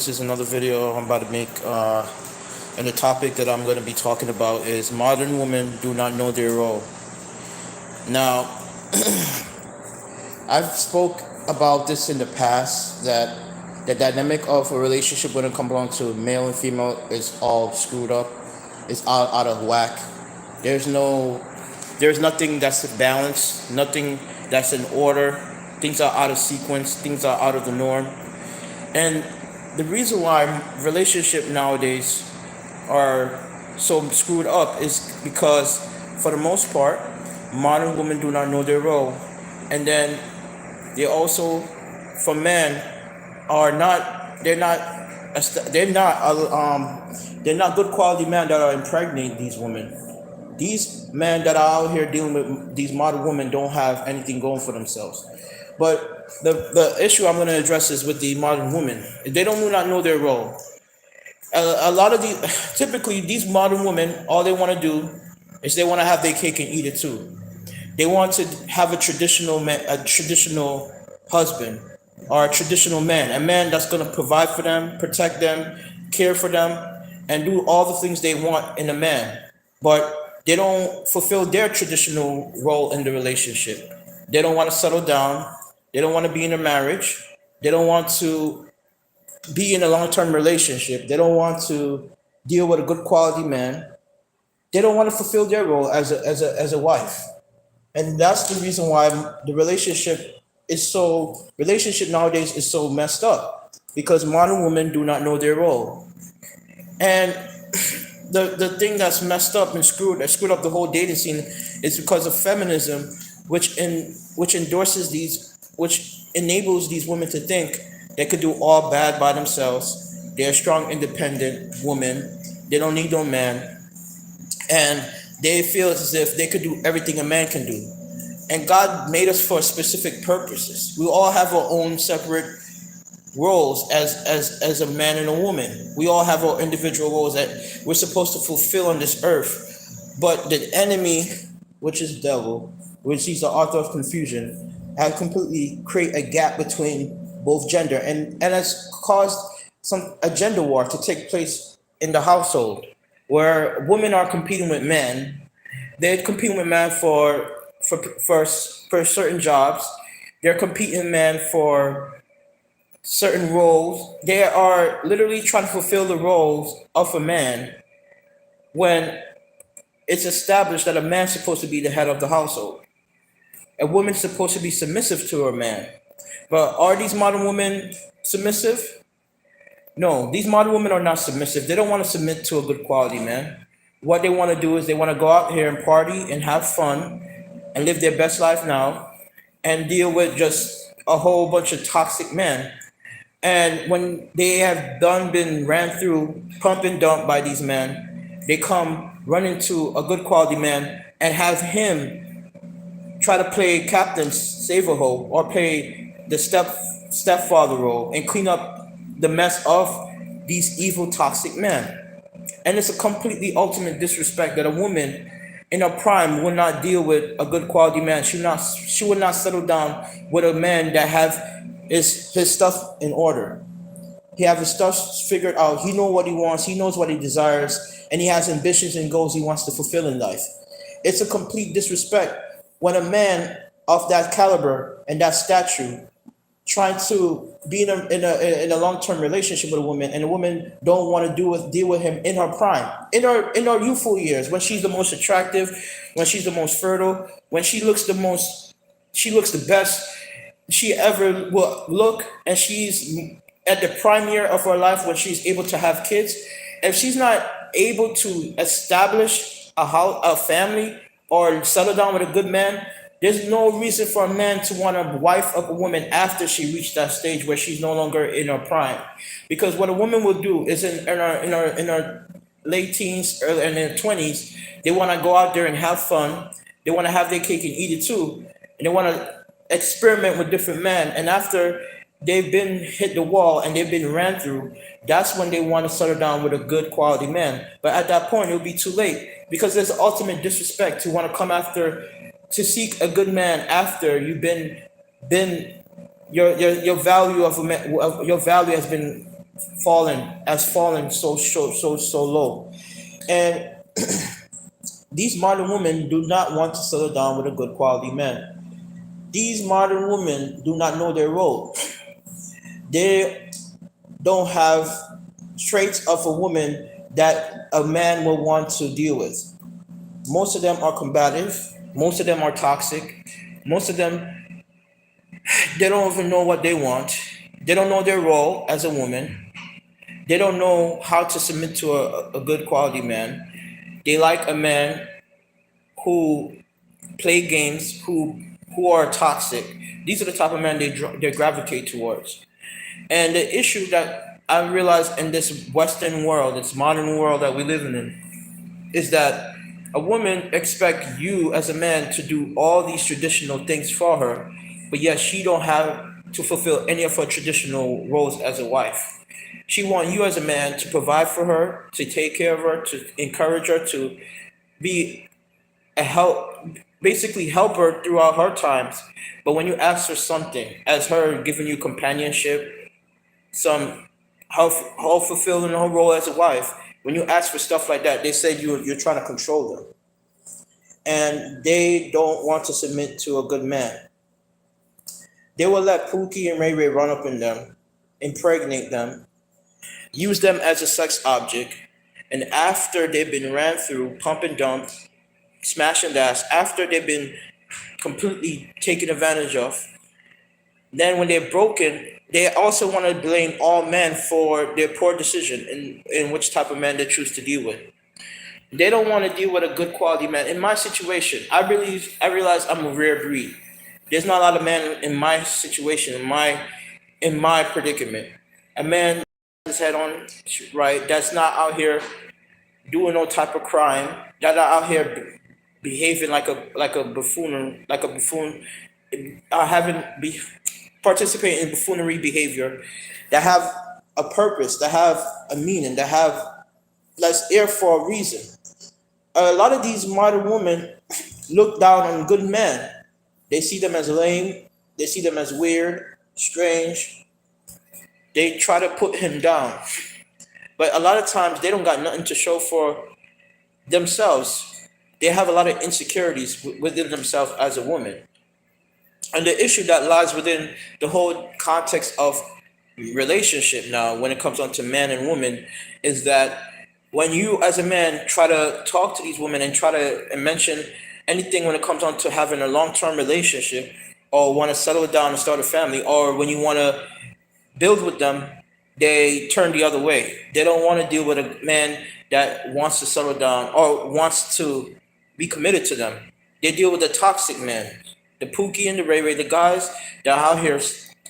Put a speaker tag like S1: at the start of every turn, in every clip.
S1: This is another video I'm about to make, and the topic that I'm going to be talking about is modern women do not know their role. Now, I've spoke about this in the past that the dynamic of a relationship when it comes down to male and female is all screwed up. It's out of whack. There's no, there's nothing that's balanced, nothing that's in order. Things are out of sequence. Things are out of the norm. And the reason why relationship nowadays are so screwed up is because, for the most part, modern women do not know their role, and then they also, for men, are not. They're not good quality men that are impregnating these women. These men that are out here dealing with these modern women don't have anything going for themselves. But the issue I'm going to address is with the modern women. They don't do not know their role. A lot of typically these modern women, all they want to do is they want to have their cake and eat it too. They want to have a traditional husband or a traditional man, a man that's going to provide for them, protect them, care for them, and do all the things they want in a man. But they don't fulfill their traditional role in the relationship. They don't want to settle down. They don't want to be in a marriage. They don't want to be in a long-term relationship. They don't want to deal with a good quality man. They don't want to fulfill their role as a wife. And that's the reason why relationship nowadays is so messed up, because modern women do not know their role. And the thing that's messed up and screwed up the whole dating scene is because of feminism, which enables these women to think they could do all bad by themselves. They're strong, independent women. They don't need no man, and they feel as if they could do everything a man can do. And God made us for specific purposes. We all have our own separate roles as a man and a woman. We all have our individual roles that we're supposed to fulfill on this earth. But the enemy, which is devil, which is the author of confusion, has completely create a gap between both gender, and has caused a gender war to take place in the household, where women are competing with men. They're competing with men for certain jobs. They're competing men for certain roles. They are literally trying to fulfill the roles of a man, when it's established that a man's supposed to be the head of the household. A woman's supposed to be submissive to her man. But are these modern women submissive? No, these modern women are not submissive. They don't want to submit to a good quality man. What they want to do is they want to go out here and party and have fun and live their best life now, and deal with just a whole bunch of toxic men. And when they have been ran through, pump and dump by these men, they come run into a good quality man and have him try to play Captain Save-A-Ho or play the stepfather role and clean up the mess of these evil toxic men. And it's a completely ultimate disrespect that a woman in her prime would not deal with a good quality man. She would not settle down with a man that have his stuff in order. He have his stuff figured out. He know what he wants. He knows what he desires, and he has ambitions and goals he wants to fulfill in life. It's a complete disrespect when a man of that caliber and that stature trying to be in a long-term relationship with a woman, and a woman don't want to deal with him in her prime, in her youthful years, when she's the most attractive, when she's the most fertile, when she looks the best she ever will look, and she's at the prime year of her life when she's able to have kids. If she's not able to establish a family or settle down with a good man, there's no reason for a man to want to wife up a woman after she reached that stage where she's no longer in her prime. Because what a woman will do is in her late teens, early in their 20s, they want to go out there and have fun. They want to have their cake and eat it too, and they want to experiment with different men. And after they've been hit the wall and they've been ran through, that's when they want to settle down with a good quality man. But at that point, it'll be too late, because there's ultimate disrespect to want to come after, to seek a good man after you've been your value of a man, your value has been fallen so low. And these modern women do not want to settle down with a good quality man. These modern women do not know their role. They don't have traits of a woman that a man will want to deal with. Most of them are combative. Most of them are toxic. Most of them, they don't even know what they want. They don't know their role as a woman. They don't know how to submit to a good quality man. They like a man who play games, who are toxic. These are the type of men they gravitate towards. And the issue that I realize in this Western world, this modern world that we live in, is that a woman expects you as a man to do all these traditional things for her, but yet she don't have to fulfill any of her traditional roles as a wife. She want you as a man to provide for her, to take care of her, to encourage her, to be a help, basically help her throughout her times. But when you ask for something, as her giving you companionship, some how fulfilling her role as a wife, when you ask for stuff like that, they say you're trying to control them, and they don't want to submit to a good man. They will let Pookie and Ray Ray run up in them, impregnate them, use them as a sex object, and after they've been ran through, pump and dump, smash and dash, after they've been completely taken advantage of, then when they're broken, they also want to blame all men for their poor decision in which type of man they choose to deal with. They don't want to deal with a good quality man. In my situation, I realize I'm a rare breed. There's not a lot of men in my situation, in my predicament. A man his head on right, that's not out here doing no type of crime, that are out here behaving like a buffoon, having be participating in buffoonery behavior, that have a purpose, that have a meaning, that have that's here for a reason. A lot of these modern women look down on good men. They see them as lame. They see them as weird, strange. They try to put him down. But a lot of times they don't got nothing to show for themselves. They have a lot of insecurities within themselves as a woman. And the issue that lies within the whole context of relationship now, when it comes on to man and woman, is that when you as a man try to talk to these women and try to mention anything when it comes on to having a long-term relationship, or want to settle down and start a family, or when you want to build with them, they turn the other way. They don't want to deal with a man that wants to settle down or wants to be committed to them. They deal with the toxic man, the Pookie and the Ray Ray, the guys that are out here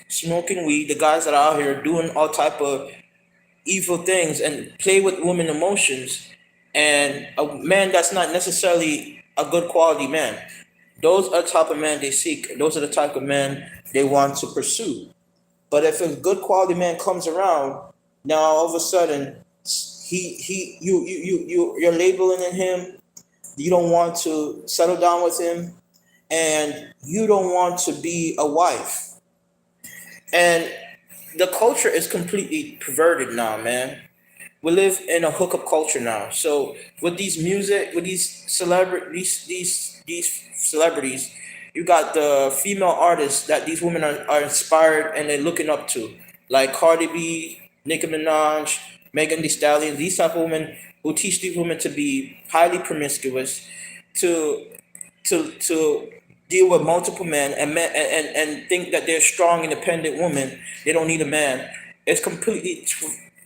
S1: smoking weed, the guys that are out here doing all type of evil things and play with women emotions, and a man that's not necessarily a good quality man. Those are the type of men they seek. Those are the type of men they want to pursue. But if a good quality man comes around, now all of a sudden you're labeling him. You don't want to settle down with him, and you don't want to be a wife. And the culture is completely perverted now, man. We live in a hookup culture now. So with these music, with these these celebrities, you got the female artists that these women are inspired and they're looking up to, like Cardi B, Nicki Minaj, Megan Thee Stallion. These type of women who teach these women to be highly promiscuous, to to deal with multiple men, and think that they're strong, independent women. They don't need a man. It's completely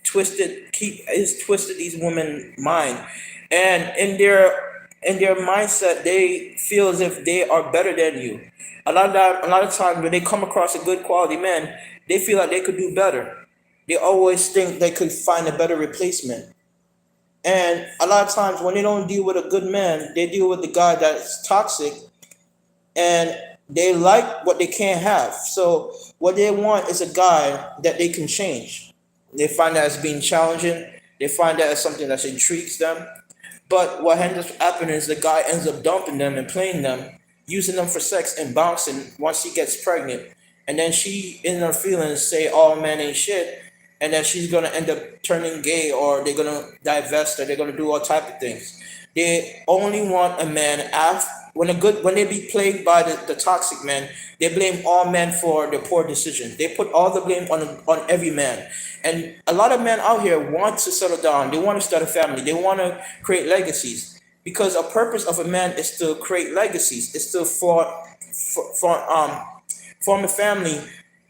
S1: twisted. It's twisted these women mind, and in their mindset, they feel as if they are better than you. A lot of times when they come across a good quality man, they feel like they could do better. They always think they could find a better replacement. And a lot of times when they don't deal with a good man, they deal with the guy that's toxic, and they like what they can't have. So what they want is a guy that they can change. They find that as being challenging. They find that as something that intrigues them. But what ends up happening is the guy ends up dumping them and playing them, using them for sex and bouncing once he gets pregnant. And then she, in her feelings, say, "Oh, man ain't shit." and then she's gonna end up turning gay, or they're gonna divest, or they're gonna do all type of things. They only want a man after when they be plagued by the toxic men, they blame all men for their poor decisions. They put all the blame on every man. And a lot of men out here want to settle down. They want to start a family. They want to create legacies. Because a purpose of a man is to create legacies. It's to form a family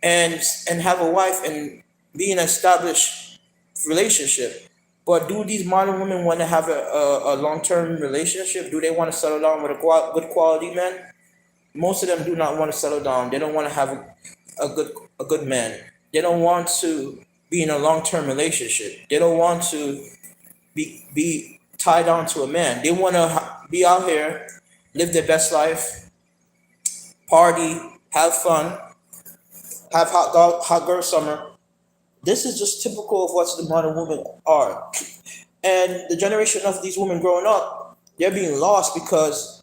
S1: and have a wife and be in an established relationship. But do these modern women want to have a long term relationship? Do they want to settle down with a good quality man? Most of them do not want to settle down. They don't want to have a good man. They don't want to be in a long term relationship. They don't want to be tied down to a man. They want to be out here, live their best life, party, have fun, have hot girl summer. This is just typical of what the modern women are. And the generation of these women growing up, they're being lost because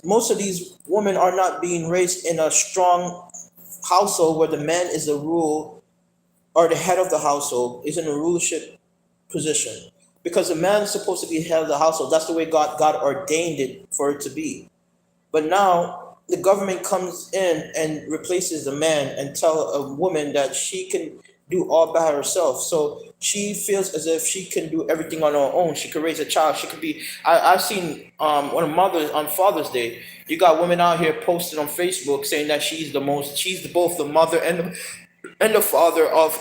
S1: most of these women are not being raised in a strong household where the man is the rule, or the head of the household is in a rulership position. Because the man is supposed to be head of the household. That's the way God ordained it for it to be. But now the government comes in and replaces the man and tell a woman that she can do all by herself. So she feels as if she can do everything on her own. She could raise a child. She could be. I've seen on mothers on Father's Day. You got women out here posted on Facebook saying that both the mother and the father of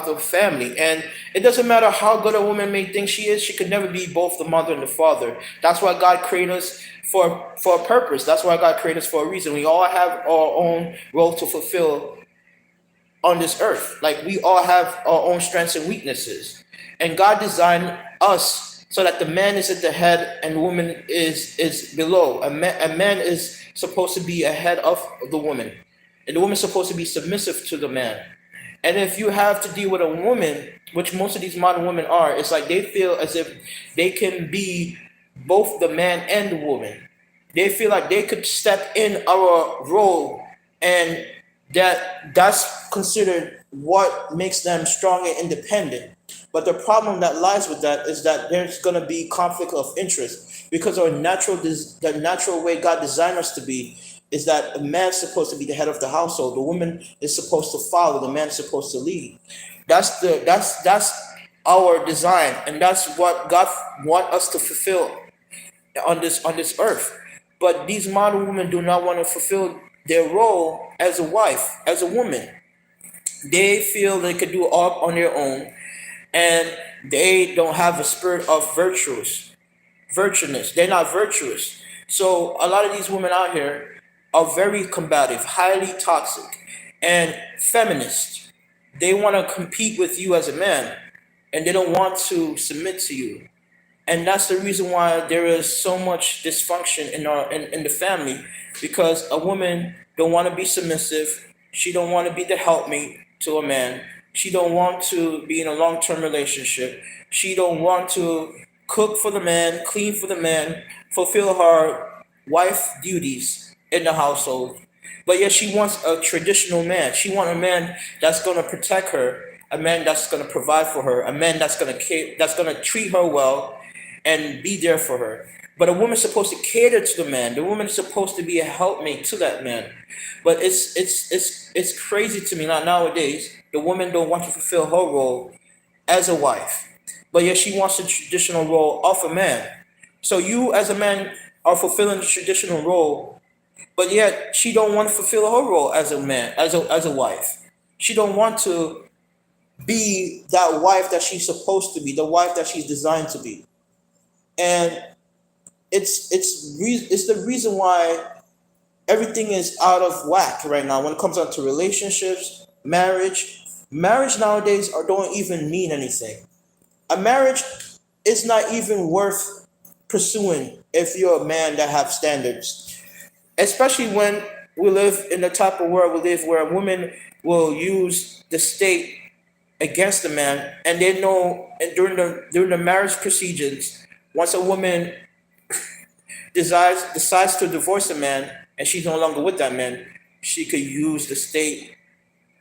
S1: the family. And it doesn't matter how good a woman may think she is, she could never be both the mother and the father. That's why God created us for a purpose. That's why God created us for a reason. We all have our own role to fulfill on this earth. Like, we all have our own strengths and weaknesses. And God designed us so that the man is at the head and the woman is below. A man is supposed to be ahead of the woman. And the woman's supposed to be submissive to the man. And if you have to deal with a woman, which most of these modern women are, it's like they feel as if they can be both the man and the woman. They feel like they could step in our role, and that's considered what makes them strong and independent. But the problem that lies with that is that there's going to be conflict of interest, because the natural way God designed us to be is that a man's supposed to be the head of the household. The woman is supposed to follow. The man is supposed to lead. That's our design, and that's what God want us to fulfill on this earth. But these modern women do not want to fulfill their role as a wife, as a woman. They feel they could do all on their own, and they don't have a spirit of virtuousness. They're not virtuous. So a lot of these women out here are very combative, highly toxic, and feminist. They want to compete with you as a man, and they don't want to submit to you. And that's the reason why there is so much dysfunction in the family, because a woman don't want to be submissive. She don't want to be the helpmate to a man. She don't want to be in a long-term relationship. She don't want to cook for the man, clean for the man, fulfill her wife duties in the household. But yet she wants a traditional man. She wants a man that's going to protect her, a man that's going to provide for her, a man that's going to treat her well and be there for her. But a woman's supposed to cater to the man. The woman is supposed to be a helpmate to that man. But it's crazy to me that nowadays the woman don't want to fulfill her role as a wife, but yet she wants the traditional role of a man. So you as a man are fulfilling the traditional role, but yet she don't want to fulfill her role as a man, as a wife. She don't want to be that wife that she's supposed to be, the wife that she's designed to be. And it's the reason why everything is out of whack right now when it comes down to relationships, marriage nowadays are don't even mean anything. A marriage is not even worth pursuing if you're a man that have standards, especially when we live in the type of world we live where a woman will use the state against the man. And they know, and during the marriage procedures, once a woman decides to divorce a man and she's no longer with that man, she could use the state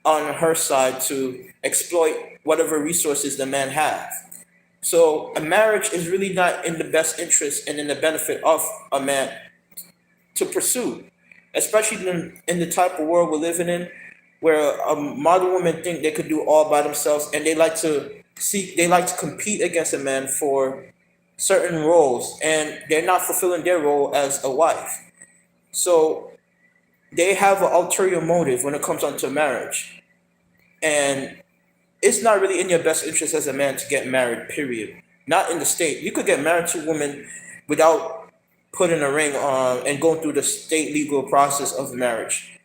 S1: on her side to exploit whatever resources the man has. So a marriage is really not in the best interest and in the benefit of a man to pursue, especially in the type of world we're living in, where modern women think they could do all by themselves, and they like to compete against a man for certain roles, and they're not fulfilling their role as a wife. So they have an ulterior motive when it comes onto marriage, and it's not really in your best interest as a man to get married, period. Not in the state. You could get married to a woman without putting a ring on and going through the state legal process of marriage.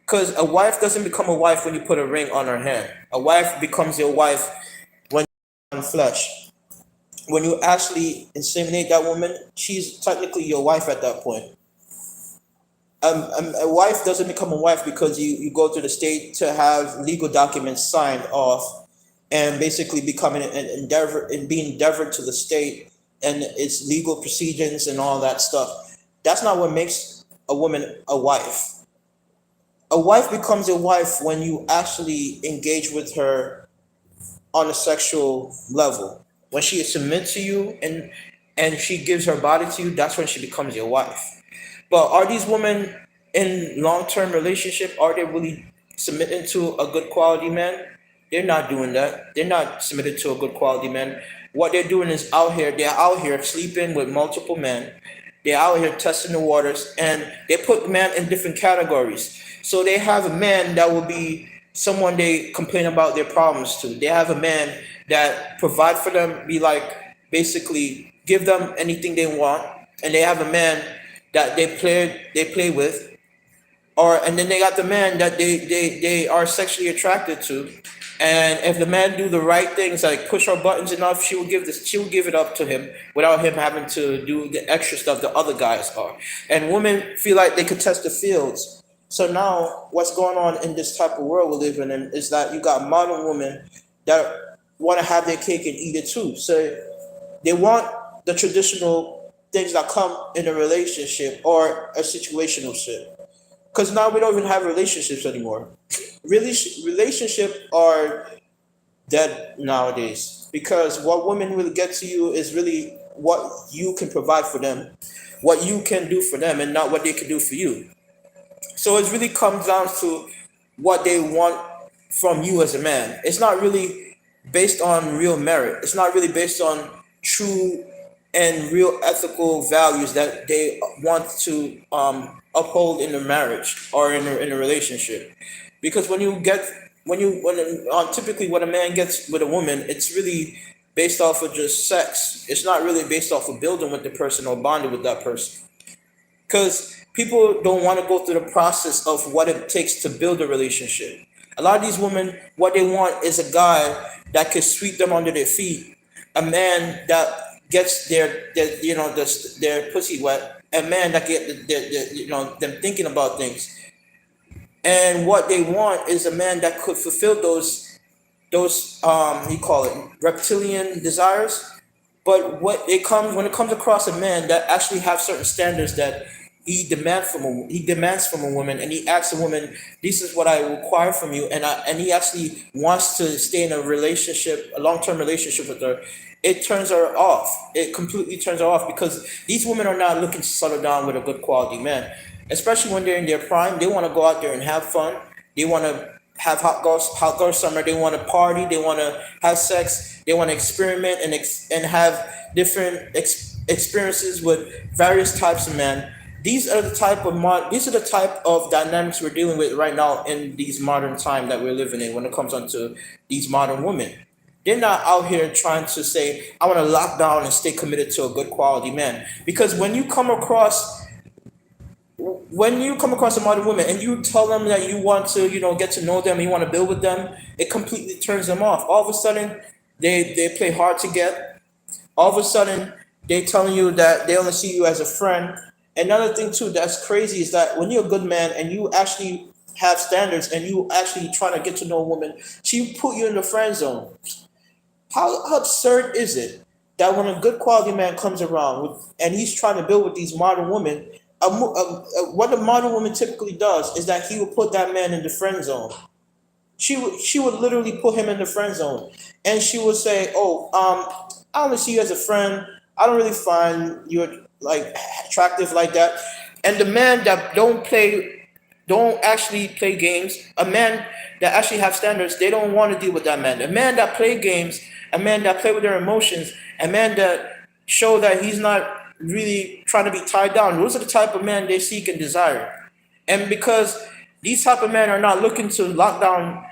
S1: Because a wife doesn't become a wife when you put a ring on her hand. A wife becomes your wife when you're on flesh. When you actually inseminate that woman, she's technically your wife at that point. A wife doesn't become a wife because you go to the state to have legal documents signed off and basically becoming an endeavor and being endeavored to the state and its legal proceedings and all that stuff. That's not what makes a woman a wife. A wife becomes a wife when you actually engage with her on a sexual level. When she submits to you and she gives her body to you, that's when she becomes your wife. But are these women in long-term relationship? Are they really submitting to a good quality man? They're not doing that. They're not submitted to a good quality man. What they're doing is out here. They're out here sleeping with multiple men. They're out here testing the waters, and they put men in different categories. So they have a man that will be someone they complain about their problems to. They have a man that provide for them, be like basically give them anything they want, and they have a man that they play with, or and then they got the man that they are sexually attracted to, and if the man do the right things like push her buttons enough, she will give it up to him without him having to do the extra stuff the other guys are. And women feel like they could test the fields. So now what's going on in this type of world we're living in is that you got modern women that want to have their cake and eat it too. So they want the traditional things that come in a relationship or a situational ship. Because now we don't even have relationships anymore. Really, relationships are dead nowadays. Because what women really get to you is really what you can provide for them, what you can do for them, and not what they can do for you. So it really comes down to what they want from you as a man. It's not really based on real merit. It's not really based on true and real ethical values that they want to uphold in a marriage or in a relationship. Because when typically when a man gets with a woman, it's really based off of just sex. It's not really based off of building with the person or bonding with that person. Because people don't want to go through the process of what it takes to build a relationship. A lot of these women, what they want is a guy that can sweep them under their feet, a man that gets their pussy wet, a man that get them thinking about things. And what they want is a man that could fulfill those you call it reptilian desires. But when it comes across a man that actually have certain standards that he demands from a woman, and he asks a woman, "This is what I require from you," and he actually wants to stay in a relationship, a long term relationship with her. It turns her off. It completely turns her off because these women are not looking to settle down with a good quality man, especially when they're in their prime. They want to go out there and have fun. They want to have hot girl summer. They want to party. They want to have sex. They want to experiment and have different experiences with various types of men. These are the type of dynamics we're dealing with right now in these modern time that we're living in when it comes onto these modern women. They're not out here trying to say, I want to lock down and stay committed to a good quality man. Because when you come across a modern woman and you tell them that you want to, get to know them, you want to build with them, it completely turns them off. All of a sudden, they play hard to get. All of a sudden, they're telling you that they only see you as a friend. Another thing too that's crazy is that when you're a good man and you actually have standards and you actually trying to get to know a woman, she put you in the friend zone. How absurd is it that when a good quality man comes around and he's trying to build with these modern women, what the modern woman typically does is that he will put that man in the friend zone. she would literally put him in the friend zone, and she would say, "Oh, I only see you as a friend. I don't really find you like attractive like that." And the man that don't actually play games, a man that actually have standards, they don't want to deal with that man. A man that play games, a man that play with their emotions, a man that show that he's not really trying to be tied down. Those are the type of men they seek and desire. And because these type of men are not looking to lock down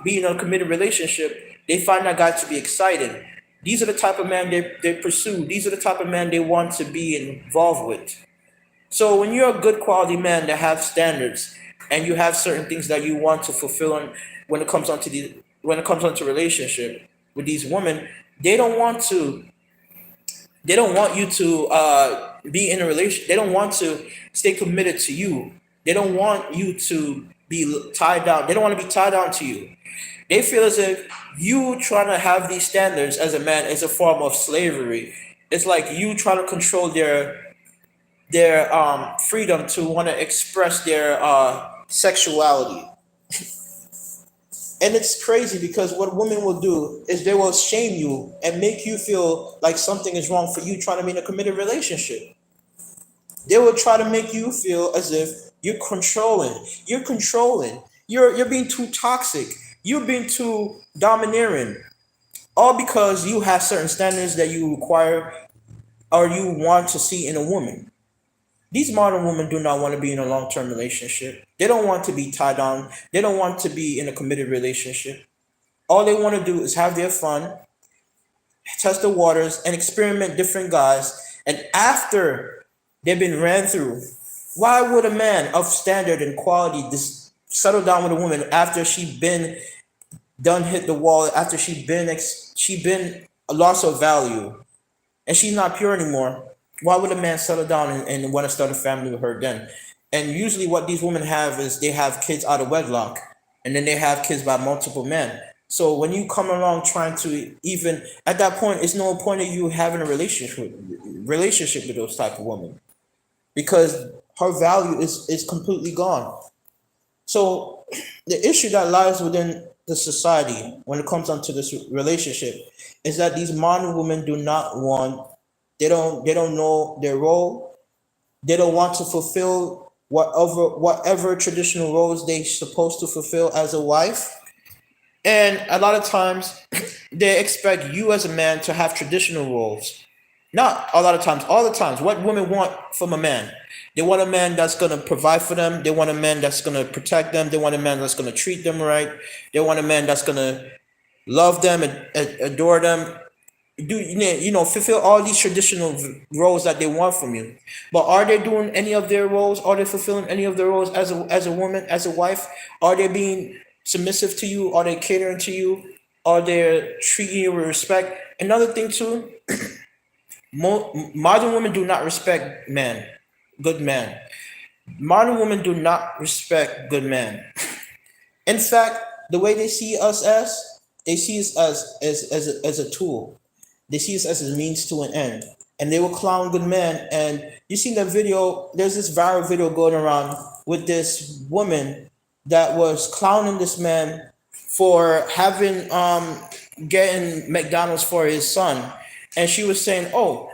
S1: be in a committed relationship, they find that guy to be exciting. These are the type of men they pursue. These are the type of men they want to be involved with. So when you're a good quality man that have standards and you have certain things that you want to fulfill on when it comes onto relationship with these women, they don't want to they don't want you to be in a relation. They don't want to stay committed to you. They don't want you to be tied down. They don't want to be tied down to you. They feel as if you trying to have these standards as a man is a form of slavery. It's like you trying to control their freedom to want to express their sexuality. And it's crazy because what women will do is they will shame you and make you feel like something is wrong for you trying to be in a committed relationship. They will try to make you feel as if you're controlling. You're controlling. You're being too toxic. You're being too domineering. All because you have certain standards that you require or you want to see in a woman. These modern women do not want to be in a long term relationship. They don't want to be tied down. They don't want to be in a committed relationship. All they want to do is have their fun, test the waters, and experiment different guys. And after they've been ran through, why would a man of standard and quality just settle down with a woman after she been done hit the wall, after she been a loss of value, and she's not pure anymore? Why would a man settle down and want to start a family with her then? And usually, what these women have is they have kids out of wedlock, and then they have kids by multiple men. So when you come along trying to even at that point, it's no point of you having a relationship with those type of women because her value is completely gone. So the issue that lies within the society when it comes onto this relationship is that these modern women do not want they don't know their role. They don't want to fulfill whatever traditional roles they supposed to fulfill as a wife. And a lot of times they expect you as a man to have traditional roles. Not a lot of times, all the times. What women want from a man. They want a man that's gonna provide for them. They want a man that's gonna protect them. They want a man that's gonna treat them right. They want a man that's gonna love them and adore them, do fulfill all these traditional roles that they want from you. But are they doing any of their roles? Are they fulfilling any of their roles as a woman, as a wife? Are they being submissive to you? Are they catering to you? Are they treating you with respect? Another thing too, modern women do not respect men, good men. Modern women do not respect good men. In fact, the way they see us as, they see us as a tool. They see us as a means to an end. And they will clown good men. And you seen that video, there's this viral video going around with this woman that was clowning this man for having getting McDonald's for his son. And she was saying, "Oh,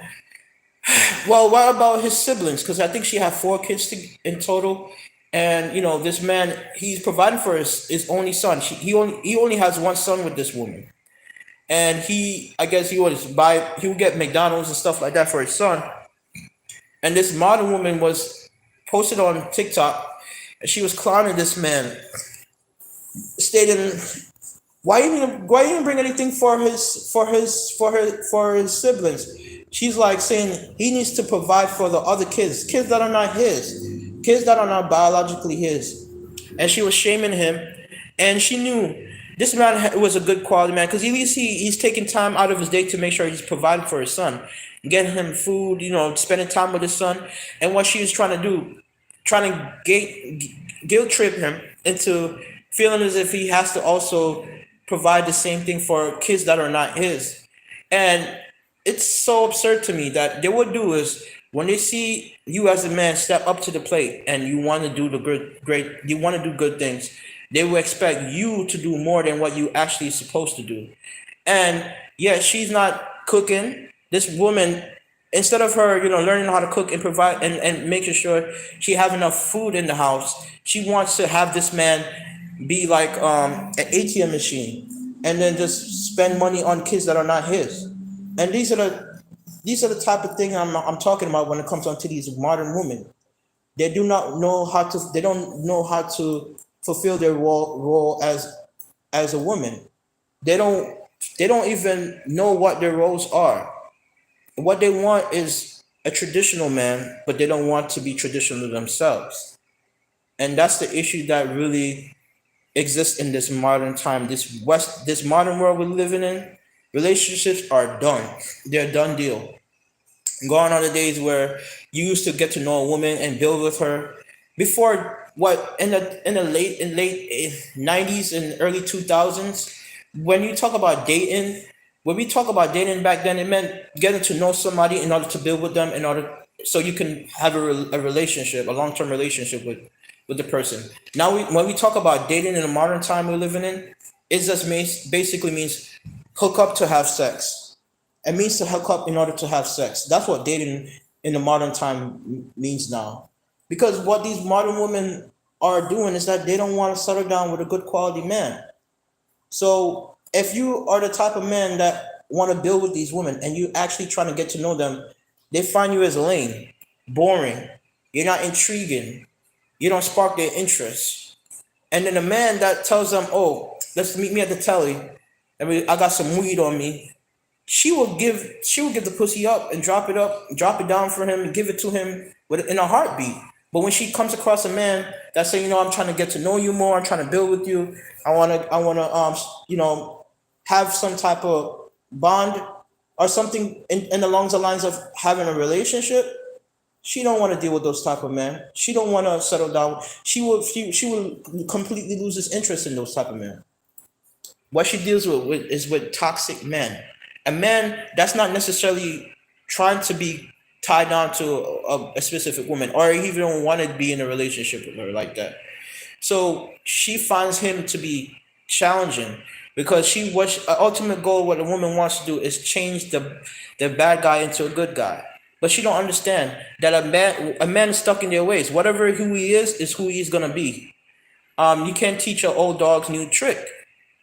S1: well, what about his siblings? Because I think she had four kids in total, and this man he's providing for his only son. He only has one son with this woman, and I guess he would get McDonald's and stuff like that for his son. And this modern woman was posted on TikTok, and she was clowning this man, stating, why you didn't bring anything for his siblings?" She's like saying he needs to provide for the other kids that are not his, kids that are not biologically his. And she was shaming him, and she knew this man was a good quality man because at least he's taking time out of his day to make sure he's providing for his son, getting him food, spending time with his son. And what she was trying to do, trying to guilt trip him into feeling as if he has to also provide the same thing for kids that are not his. And it's so absurd to me that they would do is when they see you as a man step up to the plate and you want to do you want to do good things, They will expect you to do more than what you actually supposed to do. And yeah, she's not cooking. This woman, instead of her, learning how to cook and provide and making sure she have enough food in the house, she wants to have this man be like an ATM machine and then just spend money on kids that are not his. And these are the type of thing I'm talking about when it comes on to these modern women. They do not know how to. They don't know how to fulfill their role as a woman. They don't. They don't even know what their roles are. What they want is a traditional man, but they don't want to be traditional themselves. And that's the issue that really exists in this modern time, this modern world we're living in. Relationships are done. They're a done deal. Gone are the days where you used to get to know a woman and build with her. Before, what, in late 90s and early 2000s, when you talk about dating, when we talk about dating back then, it meant getting to know somebody in order to build with them, in order so you can have a relationship, a long-term relationship with the person. Now, when we talk about dating in the modern time we're living in, it just basically means hook up to have sex. It means to hook up in order to have sex. That's what dating in the modern time means now. Because what these modern women are doing is that they don't want to settle down with a good quality man. So if you are the type of man that want to build with these women and you actually trying to get to know them, they find you as lame, boring. You're not intriguing. You don't spark their interest. And then a man that tells them, "Oh, let's meet me at the telly. I got some weed on me." She will give the pussy up and drop it down for him and give it to him in a heartbeat. But when she comes across a man that's saying, "I'm trying to get to know you more, I'm trying to build with you, I wanna have some type of bond or something in along the lines of having a relationship," she don't want to deal with those type of men. She don't want to settle down. She will completely lose his interest in those type of men. What she deals is with toxic men. A man that's not necessarily trying to be tied down to a specific woman, or he even don't want to be in a relationship with her like that. So she finds him to be challenging because ultimate goal, what a woman wants to do is change the bad guy into a good guy. But she don't understand that a man is stuck in their ways. Whatever who he is who he's gonna be. You can't teach an old dog's new trick.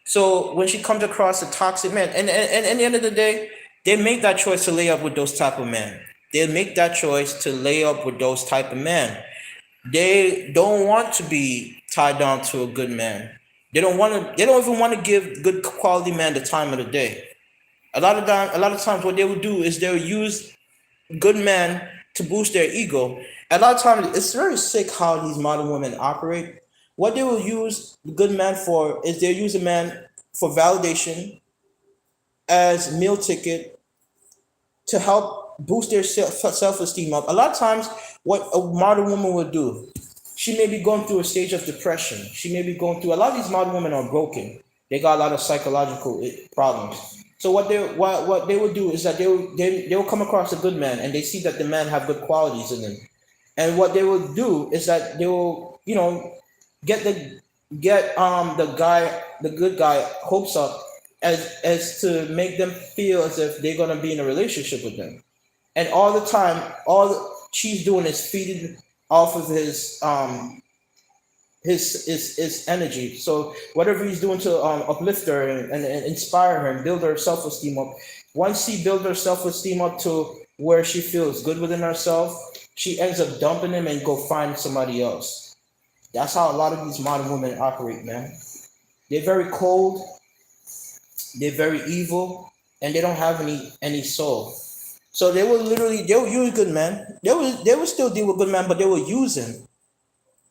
S1: So when she comes across a toxic man, and at the end of the day, they make that choice to lay up with those type of men. They make that choice to lay up with those type of men. They don't want to be tied down to a good man. They don't want to. They don't even want to give good quality man the time of the day. A lot of times, what they will do is they will use good men to boost their ego. A lot of times, it's very sick how these modern women operate. What they will use the good man for is they use a man for validation as meal ticket to help boost their self-esteem up. A lot of times, what a modern woman would do, she may be going through a stage of depression. She may be going through, a lot of these modern women are broken. They got a lot of psychological problems. So what they would do is that they will come across a good man and they see that the man have good qualities in him. And what they will do is that they will, get the good guy hopes up as to make them feel as if they're gonna be in a relationship with them. And all the time, she's doing is feeding off of his energy. So whatever he's doing to uplift her and inspire her and build her self-esteem up. Once she builds her self-esteem up to where she feels good within herself, she ends up dumping him and go find somebody else. That's how a lot of these modern women operate, man. They're very cold, they're very evil, and they don't have any soul. So they'll use good men. They will still deal with good men, but they will use him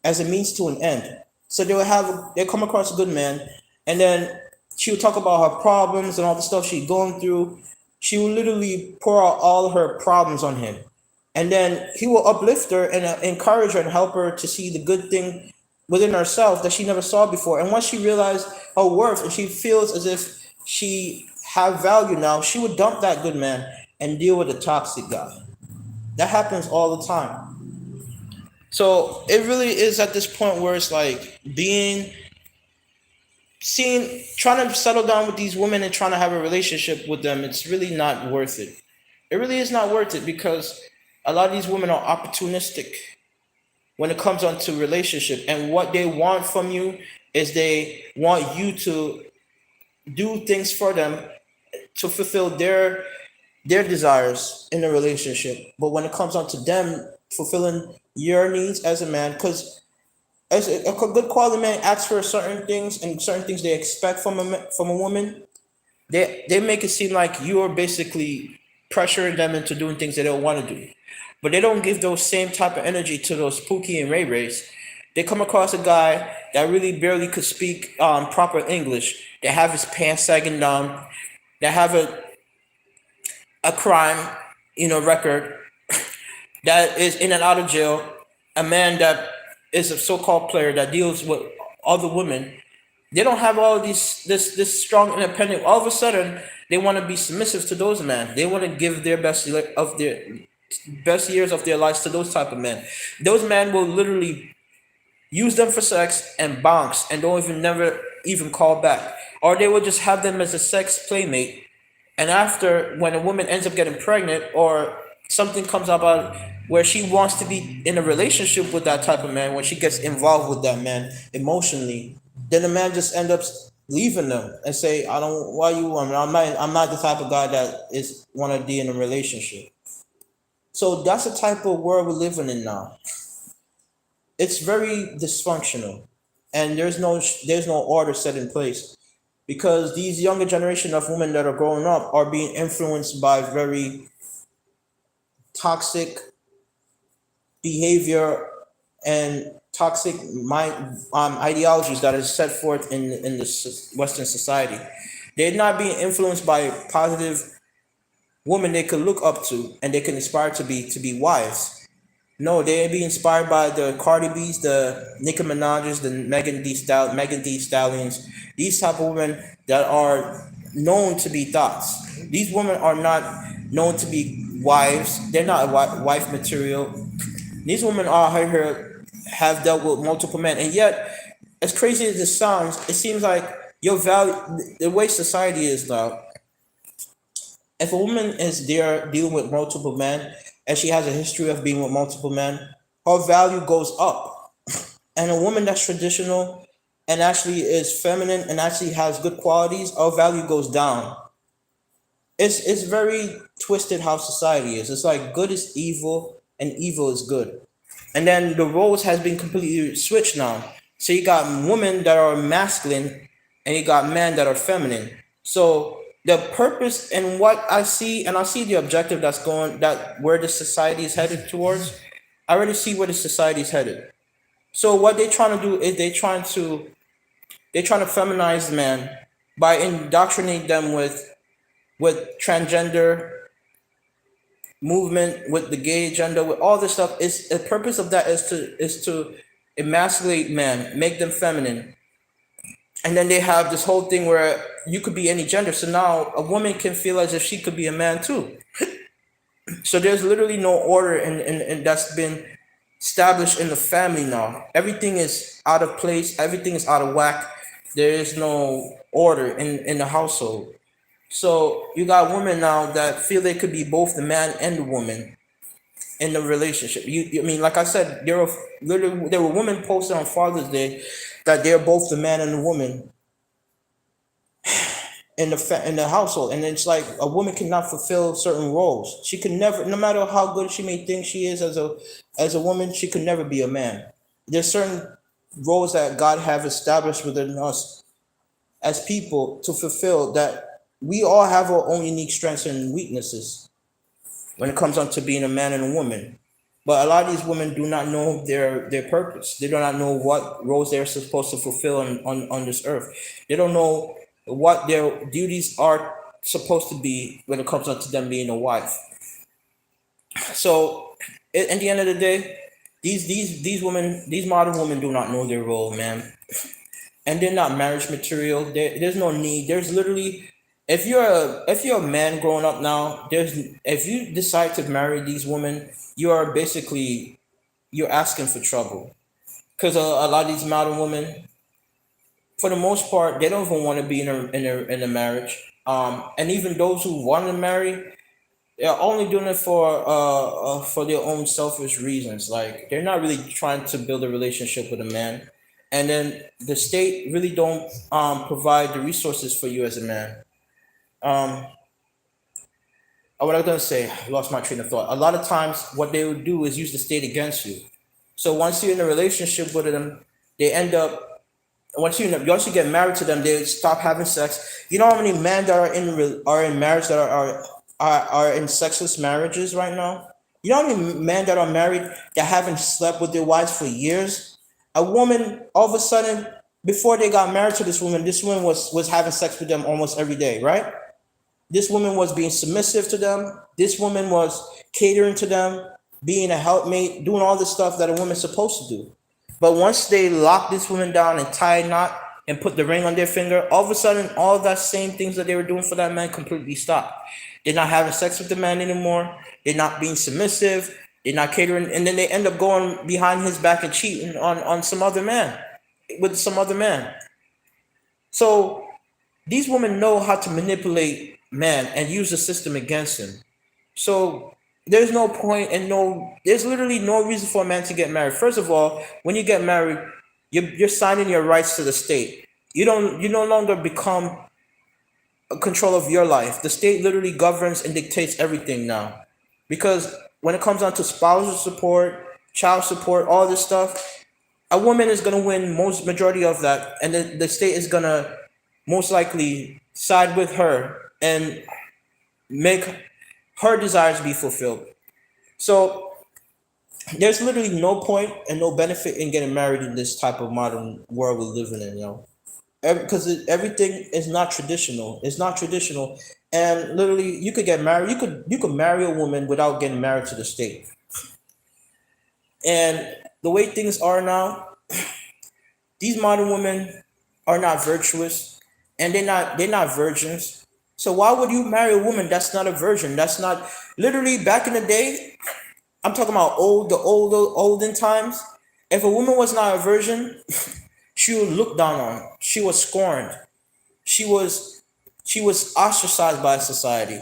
S1: as a means to an end. So they'll come across a good man, and then she'll talk about her problems and all the stuff she's going through. She will literally pour out all her problems on him, and then he will uplift her and encourage her and help her to see the good thing within herself that she never saw before. And once she realized her worth and she feels as if she have value now, she would dump that good man and deal with a toxic guy. That happens all the time. So it really is at this point where it's like being seeing trying to settle down with these women and trying to have a relationship with them, it's really not worth it. It really is not worth it because a lot of these women are opportunistic when it comes on to relationship, and what they want from you is they want you to do things for them to fulfill their desires in a relationship. But when it comes on to them fulfilling your needs as a man, because as a good quality man asks for certain things and certain things they expect from from a woman, they make it seem like you are basically pressuring them into doing things they don't want to do. But they don't give those same type of energy to those Pookie and Ray Rays. They come across a guy that really barely could speak proper English, that have his pants sagging down, that have a crime, record, that is in and out of jail, a man that is a so-called player that deals with other women. They don't have all these this strong independent. All of a sudden, they want to be submissive to those men. They want to give their best years of their lives to those type of men. Those men will literally use them for sex and bounce and don't even never even call back, or they will just have them as a sex playmate. And after, when a woman ends up getting pregnant or something comes about where she wants to be in a relationship with that type of man, when she gets involved with that man emotionally, then the man just ends up leaving them and say, "I don't. Why you want me? I'm not the type of guy that is want to be in a relationship." So that's the type of world we're living in now. It's very dysfunctional, and there's no order set in place because these younger generation of women that are growing up are being influenced by very toxic behavior and toxic mind ideologies that is set forth in the Western society. They're not being influenced by positive women they could look up to and they can aspire to be wives. No, they be inspired by the Cardi B's, the Nicki Minaj's, the Megan D Stallions, these type of women that are known to be thoughts. These women are not known to be wives. They're not wife material. These women are here have dealt with multiple men, and yet, as crazy as this sounds, it seems like your value, the way society is now, if a woman is there dealing with multiple men and she has a history of being with multiple men, her value goes up. And a woman that's traditional and actually is feminine and actually has good qualities, her value goes down. It's very twisted how society is. It's like good is evil and evil is good. And then the roles has been completely switched now. So you got women that are masculine and you got men that are feminine. So the purpose and what I see, and I see the objective that's going that where the society is headed towards. I already see where the society is headed. So what they're trying to do is they're trying to feminize men by indoctrinating them with transgender movement, with the gay agenda, with all this stuff. Is the purpose of that is to emasculate men, make them feminine, and then they have this whole thing where you could be any gender. So now a woman can feel as if she could be a man too. So there's literally no order and that's been established in the family now. Everything is out of place. Everything is out of whack. There is no order in the household. So you got women now that feel they could be both the man and the woman in the relationship. I mean, like I said, there were women posted on Father's Day that they're both the man and the woman in the household, and it's like a woman cannot fulfill certain roles. She can never, no matter how good she may think she is as a woman, she could never be a man. There's certain roles that God have established within us as people to fulfill that we all have our own unique strengths and weaknesses when it comes on to being a man and a woman. But a lot of these women do not know their purpose. They do not know what roles they're supposed to fulfill on this earth. They don't know what their duties are supposed to be when it comes on to them being a wife. So at the end of the day, these women, these modern women do not know their role, man. And they're not marriage material. There's no need. There's literally, if you're a man growing up now, there's if you decide to marry these women, you are basically you're asking for trouble because a lot of these modern women for the most part, they don't even want to be in a marriage. And even those who want to marry, they're only doing it for their own selfish reasons. Like they're not really trying to build a relationship with a man, and then the state really don't provide the resources for you as a man. Um, what I was gonna say, I lost my train of thought. A lot of times, what they would do is use the state against you. So once you're in a relationship with them, they end up once you get married to them, they stop having sex. You know how many men that are in marriage that are in sexless marriages right now? You know how many men that are married that haven't slept with their wives for years? A woman all of a sudden, before they got married to this woman was having sex with them almost every day, right? This woman was being submissive to them. This woman was catering to them, being a helpmate, doing all the stuff that a woman's supposed to do. But once they lock this woman down and tie a knot and put the ring on their finger, all of a sudden, all of that same things that they were doing for that man completely stopped. They're not having sex with the man anymore. They're not being submissive. They're not catering. And then they end up going behind his back and cheating on some other man, with some other man. So these women know how to manipulate man and use the system against him. So there's no point and there's literally no reason for a man to get married. First of all, when you get married, you're signing your rights to the state. You no longer become a control of your life. The state literally governs and dictates everything now. Because when it comes down to spousal support, child support, all this stuff, a woman is gonna win most majority of that, and the state is gonna most likely side with her and make her desires be fulfilled. So there's literally no point and no benefit in getting married in this type of modern world we're living in, because everything is not traditional. It's not traditional, and literally you could get married. You could marry a woman without getting married to the state. And the way things are now, these modern women are not virtuous, and they're not virgins. So why would you marry a woman that's not a virgin? That's not literally back in the day. I'm talking about olden times. If a woman was not a virgin, she was looked down on. She was scorned. She was she was ostracized by society.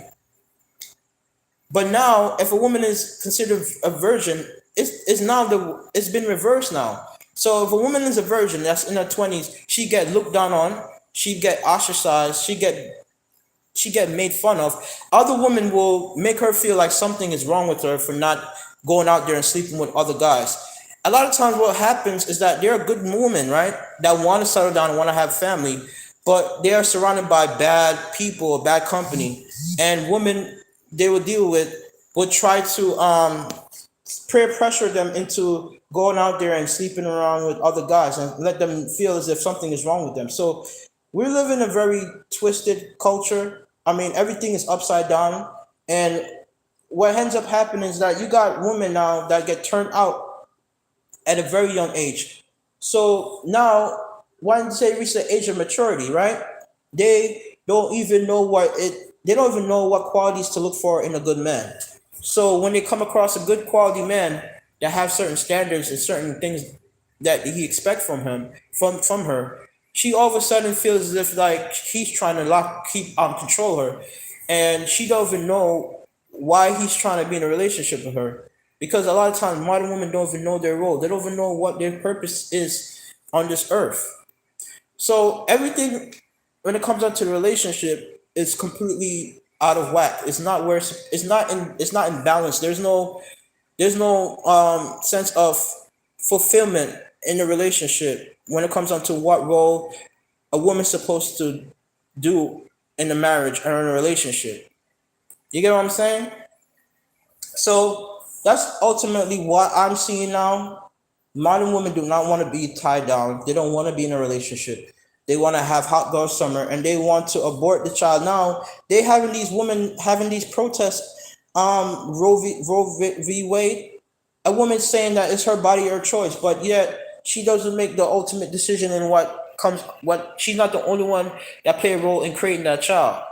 S1: But now, if a woman is considered a virgin, it's been reversed now. So if a woman is a virgin that's in her 20s, she get looked down on, she get ostracized, she get made fun of. Other women will make her feel like something is wrong with her for not going out there and sleeping with other guys. A lot of times what happens is that they're a good woman, right? That want to settle down and want to have family, but they are surrounded by bad people, bad company, and women they will deal with will try to peer pressure them into going out there and sleeping around with other guys and let them feel as if something is wrong with them. So we live in a very twisted culture. I mean, everything is upside down. And what ends up happening is that you got women now that get turned out at a very young age. So now, once they reach the age of maturity, right? They don't even know they don't even know what qualities to look for in a good man. So when they come across a good quality man that have certain standards and certain things that he expect from him, from her, she all of a sudden feels as if like he's trying to keep control her, and she don't even know why he's trying to be in a relationship with her. Because a lot of times modern women don't even know their role. They don't even know what their purpose is on this earth. So everything when it comes down to the relationship is completely out of whack. It's not where it's not in balance. There's no sense of fulfillment in the relationship when it comes down to what role a woman's supposed to do in a marriage or in a relationship. You get what I'm saying? So that's ultimately what I'm seeing now. Modern women do not want to be tied down. They don't want to be in a relationship. They want to have hot girl summer and they want to abort the child. Now they having these women having these protests. Roe v. Wade, a woman saying that it's her body, her choice, but yet she doesn't make the ultimate decision in what she's not the only one that play a role in creating that child.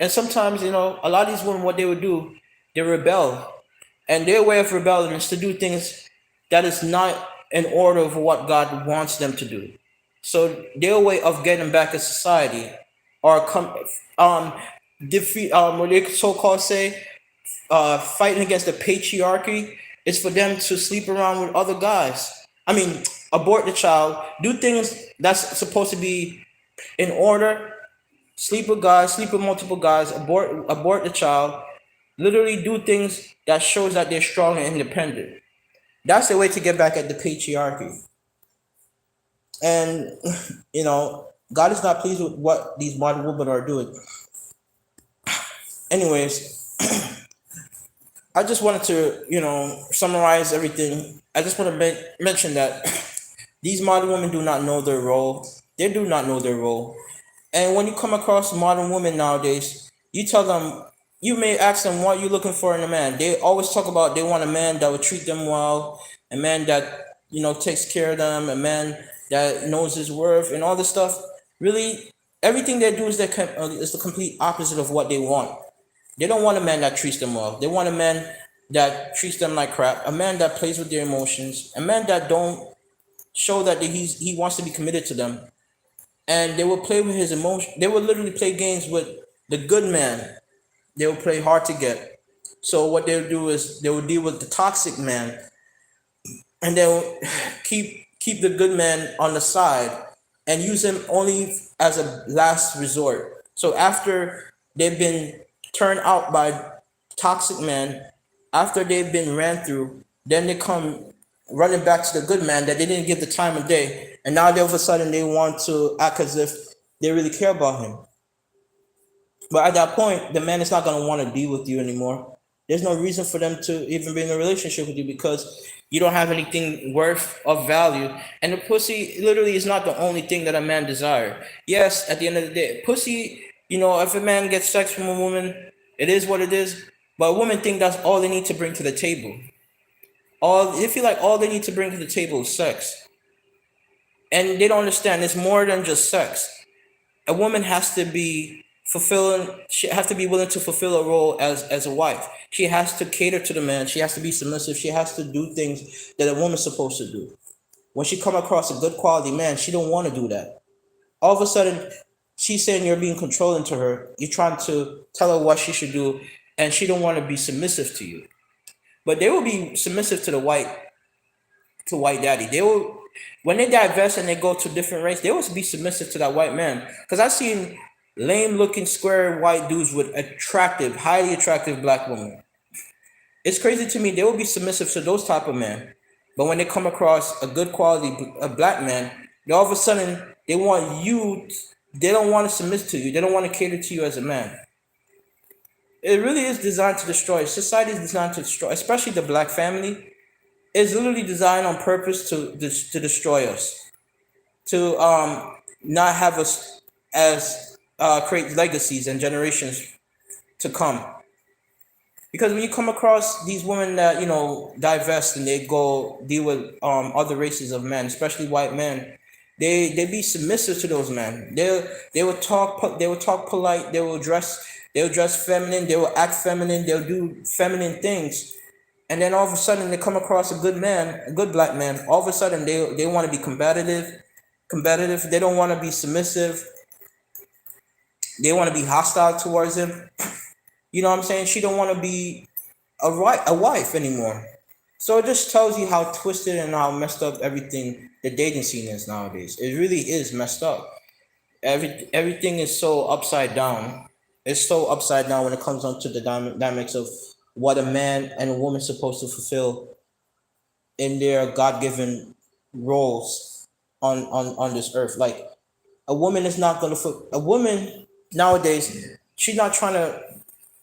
S1: And sometimes, a lot of these women, what they would do, they rebel. And their way of rebelling is to do things that is not in order of what God wants them to do. So their way of getting back at society or um defeat what they so called say fighting against the patriarchy is for them to sleep around with other guys. I mean, abort the child, do things that's supposed to be in order, sleep with guys, sleep with multiple guys, abort the child, literally do things that shows that they're strong and independent. That's the way to get back at the patriarchy. And God is not pleased with what these modern women are doing. Anyways, I just wanted to, summarize everything. I just want to mention that these modern women do not know their role. They do not know their role. And when you come across modern women nowadays, you tell them, you may ask them what you're looking for in a man. They always talk about they want a man that will treat them well, a man that, takes care of them, a man that knows his worth and all this stuff. Really, everything they do is the complete opposite of what they want. They don't want a man that treats them well. They want a man that treats them like crap, a man that plays with their emotions, a man that don't show that he wants to be committed to them. And they will play with his emotion. They will literally play games with the good man. They will play hard to get. So what they'll do is they will deal with the toxic man, and they'll keep the good man on the side and use him only as a last resort. So after they've been turned out by toxic man, after they've been ran through, then they come running back to the good man that they didn't give the time of day, and now they all of a sudden they want to act as if they really care about him. But at that point, the man is not going to want to deal with you anymore. There's no reason for them to even be in a relationship with you because you don't have anything worth of value. And the pussy literally is not the only thing that a man desires. Yes, at the end of the day, pussy, if a man gets sex from a woman, it is what it is. But a woman think that's all they need to bring to the table. They feel like all they need to bring to the table is sex. And they don't understand it's more than just sex. A woman has to be she has to be willing to fulfill a role as a wife. She has to cater to the man. She has to be submissive. She has to do things that a woman's supposed to do. When she come across a good quality man, she don't want to do that. All of a sudden, she's saying you're being controlling to her. You're trying to tell her what she should do, and she don't want to be submissive to you. But they will be submissive to white daddy. They will, when they divest and they go to different race, they will be submissive to that white man. Because I've seen lame looking square white dudes with highly attractive black women. It's crazy to me. They will be submissive to those type of men. But when they come across a good quality a black man, they all of a sudden they want you. They don't want to submit to you. They don't want to cater to you as a man. It really is designed to destroy. Society is designed to destroy, especially the black family. It's literally designed on purpose to destroy us, to not have us as create legacies and generations to come. Because when you come across these women that divest and they go deal with other races of men, especially white men, they be submissive to those men. They will talk polite. They will dress feminine. They will act feminine. They'll do feminine things. And then all of a sudden they come across a good man, a good black man. All of a sudden they want to be combative. They don't want to be submissive. They want to be hostile towards him. You know what I'm saying? She don't want to be a wife anymore. So it just tells you how twisted and how messed up everything the dating scene is nowadays. It really is messed up. Everything is so upside down. It's so upside down when it comes down to the dynamics of what a man and a woman supposed to fulfill in their God-given roles on this earth. Like a woman is not gonna a woman nowadays. She's not trying to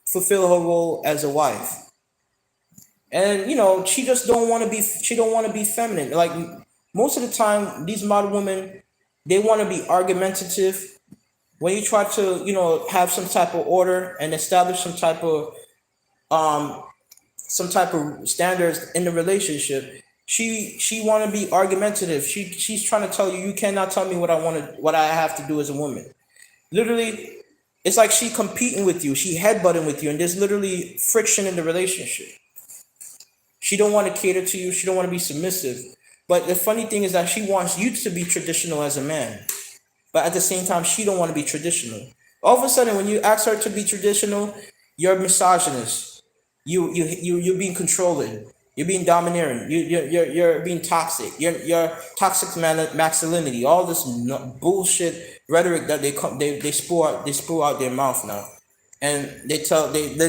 S1: fulfill her role as a wife, and she just don't want to be. She don't want to be feminine. Like most of the time, these modern women, they want to be argumentative. When you try to have some type of order and establish um some type of standards in the relationship, she want to be argumentative. She's trying to tell you cannot tell me what I have to do as a woman. Literally, it's like she competing with you, she headbutting with you, and there's literally friction in the relationship. She don't want to cater to you, she don't want to be submissive. But the funny thing is that she wants you to be traditional as a man, but at the same time, she don't want to be traditional. All of a sudden, when you ask her to be traditional, you're misogynist. You're being controlling. You're being domineering. You're being toxic. You're toxic masculinity. All this bullshit rhetoric that they spew out their mouth now, and they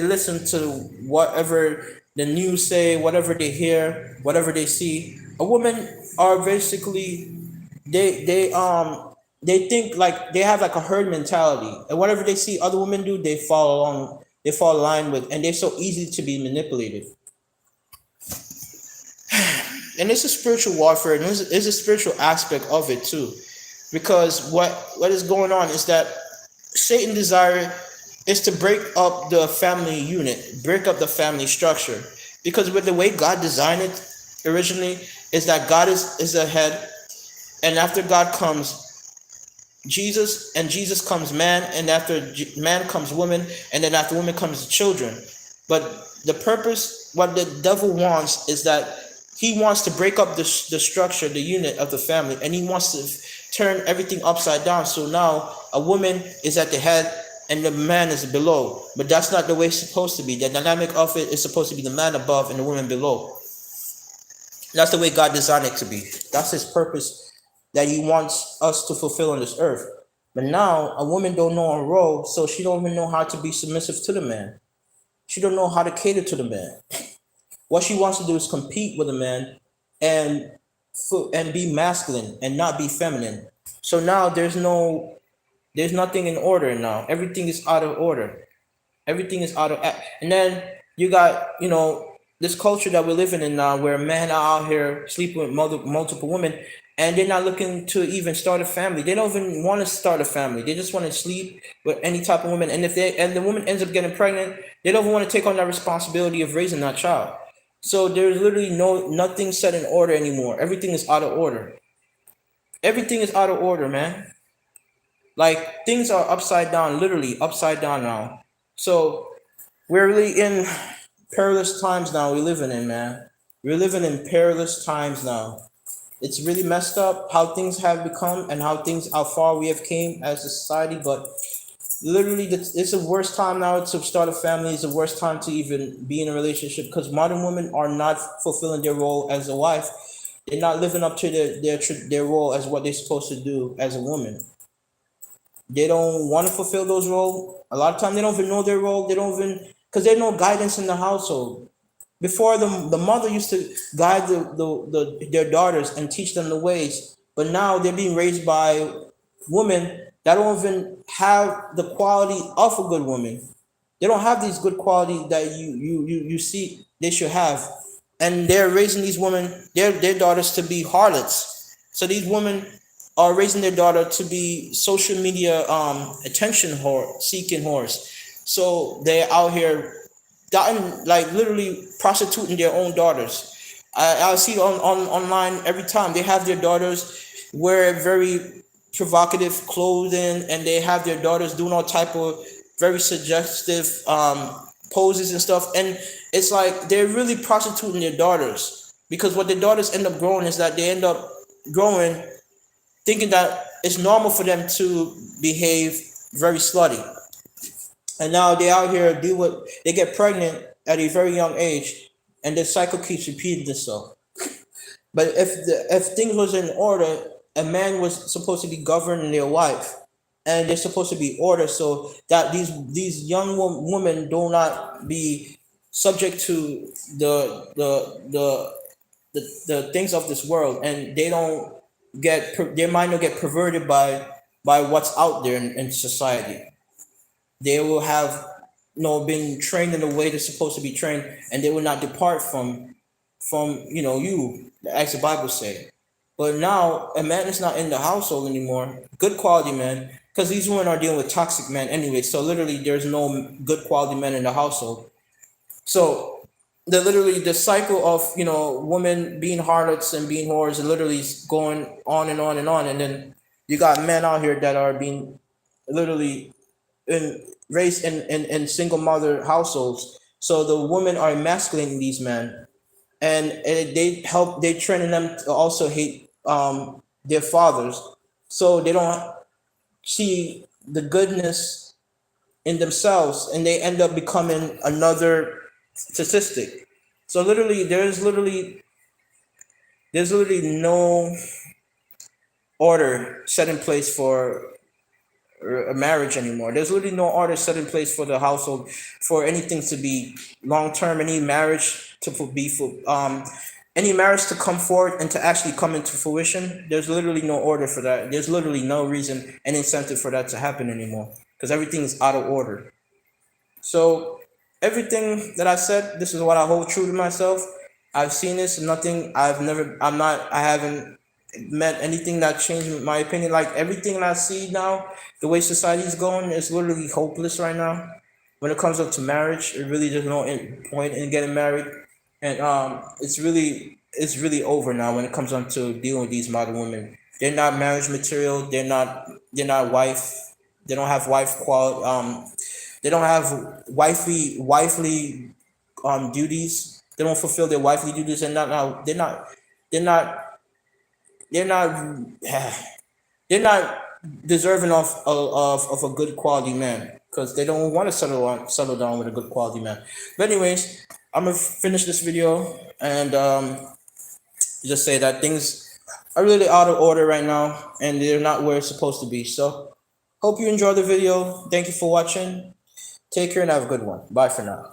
S1: listen to whatever the news say, whatever they hear, whatever they see. A woman are basically they think like they have like a herd mentality, and whatever they see other women do, they follow along, they fall in line with, and they're so easy to be manipulated. And it's a spiritual warfare, and there's a spiritual aspect of it too, because what is going on is that Satan desire is to break up the family unit, break up the family structure, because with the way God designed it originally is that God is the head, and after God comes Jesus, and Jesus comes man, and after man comes woman, and then after woman comes the children. But the purpose, what the devil wants, is that he wants to break up the structure, the unit of the family, and he wants to turn everything upside down. So now a woman is at the head and the man is below. But that's not the way it's supposed to be. The dynamic of it is supposed to be the man above and the woman below. That's the way God designed it to be. That's his purpose that he wants us to fulfill on this earth. But now a woman don't know her role, so she don't even know how to be submissive to the man. She don't know how to cater to the man. What she wants to do is compete with a man and and be masculine and not be feminine. So now there's nothing in order now. Everything is out of order. Everything is out of and then you got, this culture that we're living in now where men are out here sleeping with multiple women, and they're not looking to even start a family. They don't even want to start a family. They just want to sleep with any type of woman. And if the woman ends up getting pregnant, they don't want to take on that responsibility of raising that child. So there's literally nothing set in order anymore. Everything is out of order. Everything is out of order, man. Like things are upside down, literally upside down now. So we're really in perilous times now. We're living in, man. We're living in perilous times now. It's really messed up how things have become and how far we have came as a society. But literally, it's the worst time now to start a family. It's the worst time to even be in a relationship because modern women are not fulfilling their role as a wife. They're not living up to their role as what they're supposed to do as a woman. They don't want to fulfill those roles. A lot of time they don't even know their role. They don't even because there's no guidance in the household. Before the mother used to guide their daughters and teach them the ways, but now they're being raised by women that don't even have the quality of a good woman. They don't have these good qualities that you see they should have, and they're raising these women, their daughters, to be harlots. So these women are raising their daughter to be social media attention seeking whores. So they're out here gotten like literally prostituting their own daughters. I see on online every time they have their daughters wear very provocative clothing, and they have their daughters doing all type of very suggestive poses and stuff, and it's like they're really prostituting their daughters, because what their daughters end up growing is that they end up growing thinking that it's normal for them to behave very slutty. And now they out here they get pregnant at a very young age, and the cycle keeps repeating itself. But if things was in order, a man was supposed to be governing their wife, and they're supposed to be order so that these young women do not be subject to the things of this world, and they don't their mind don't get perverted by what's out there in society. They will have been trained in the way they're supposed to be trained, and they will not depart from you, as the Bible say. But now a man is not in the household anymore, good quality man, because these women are dealing with toxic men anyway. So literally there's no good quality men in the household. So the cycle of women being harlots and being whores literally is going on and on and on. And then you got men out here that are being literally raised in single mother households. So the women are emasculating these men, and they training them to also hate their fathers, so they don't see the goodness in themselves, and they end up becoming another statistic. So literally, there's literally no order set in place for a marriage anymore. There's literally no order set in place for the household, for anything to be long term, any marriage to be for any marriage to come forward and to actually come into fruition. There's literally no order for that. There's literally no reason and incentive for that to happen anymore, because everything is out of order. So everything that I said, this is what I hold true to myself. I've seen this. Nothing. I haven't met anything that changed my opinion. Like everything that I see now, the way society is going, is literally hopeless right now. When it comes up to marriage, it really there's no point in getting married, and it's really over now when it comes on to dealing with these modern women. They're not marriage material. They're not wife. They don't have wife quality. They don't have wifely duties. They don't fulfill their wifely duties, and they're not they're not they're not deserving of a good quality man, because they don't want to settle down with a good quality man. But anyways, I'm gonna finish this video and just say that things are really out of order right now, and they're not where it's supposed to be. So hope you enjoyed the video. Thank you for watching. Take care and have a good one. Bye for now.